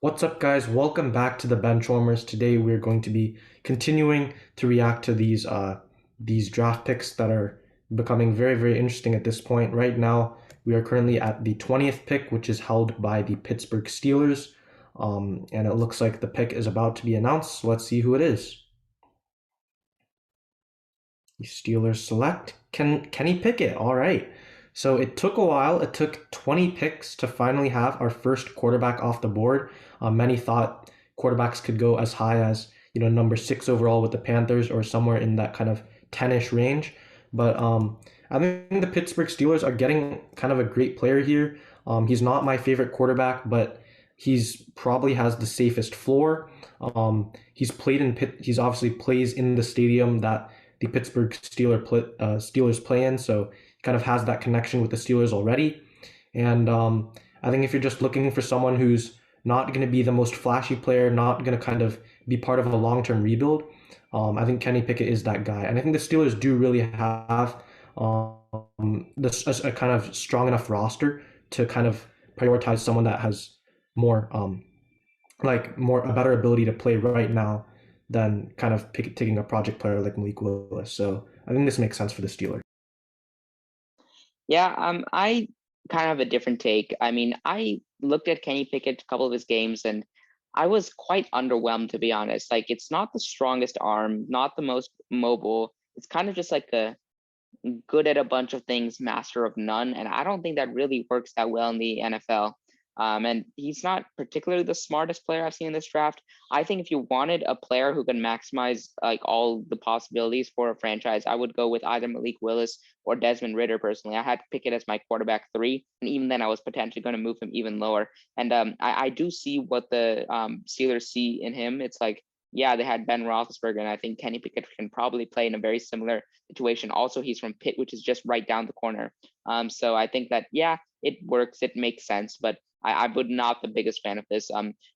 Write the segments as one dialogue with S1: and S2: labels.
S1: What's up, guys? Welcome back to the Benchwarmers. Today we're going to be continuing to react to these draft picks that are becoming very interesting at this point. Right now, we are currently at the 20th pick, which is held by the Pittsburgh Steelers. And it looks like the pick is about to be announced. So let's see who it is. The Steelers select Kenny Pickett. All right. So it took a while. It took 20 picks to finally have our first quarterback off the board. Many thought quarterbacks could go as high as number six overall with the Panthers or somewhere in that kind of 10-ish range. But I think the Pittsburgh Steelers are getting kind of a great player here. He's not my favorite quarterback, but he's probably has the safest floor. He's played in Pitt. He's obviously plays in the stadium that the Steelers play in, so he kind of has that connection with the Steelers already. And I think if you're just looking for someone who's not going to be the most flashy player, not going to kind of be part of a long-term rebuild, I think Kenny Pickett is that guy. And I think the Steelers do really have this a kind of strong enough roster to kind of prioritize someone that has more more a better ability to play right now than kind of taking a project player like Malik Willis. So I think this makes sense for the Steelers.
S2: Yeah, I kind of have a different take. I mean, I looked at Kenny Pickett, a couple of his games, and I was quite underwhelmed, to be honest. Like, it's not the strongest arm, not the most mobile. It's kind of just like a good at a bunch of things, master of none. And I don't think that really works that well in the NFL. And he's not particularly the smartest player I've seen in this draft. I think if you wanted a player who can maximize like all the possibilities for a franchise, I would go with either Malik Willis or Desmond Ridder. Personally, I had Pickett as my quarterback three, and even then, I was potentially going to move him even lower. And I do see what the Steelers see in him. It's like, yeah, they had Ben Roethlisberger, and I think Kenny Pickett can probably play in a very similar situation. Also, he's from Pitt, which is just right down the corner. So I think that, yeah, it works. It makes sense, but I would not the biggest fan of this.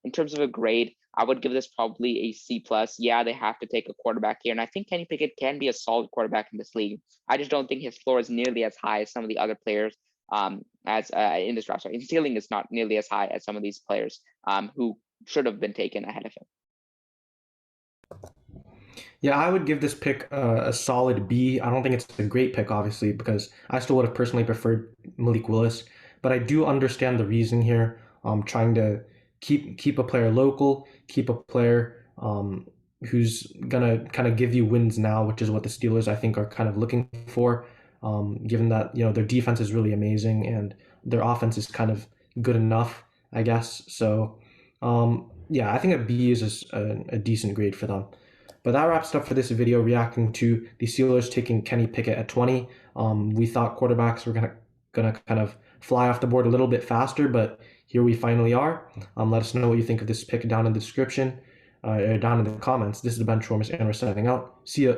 S2: In terms of a grade, I would give this probably a C plus. Yeah, they have to take a quarterback here, and I think Kenny Pickett can be a solid quarterback in this league. I just don't think his floor is nearly as high as some of the other players as in this roster. His ceiling is not nearly as high as some of these players who should have been taken ahead of him.
S1: Yeah, I would give this pick a solid B. I don't think it's a great pick, obviously, because I still would have personally preferred Malik Willis. But I do understand the reason here. Trying to keep a player local, keep a player who's gonna kind of give you wins now, which is what the Steelers I think are kind of looking for. Given that their defense is really amazing and their offense is kind of good enough, I guess. So yeah, I think a B is a decent grade for them. But that wraps it up for this video reacting to the Steelers taking Kenny Pickett at 20. We thought quarterbacks were gonna kind of fly off the board a little bit faster, but here we finally are. Let us know what you think of this pick down in the description, down in the comments. This is the Benchwarmers, and we're signing out. See ya.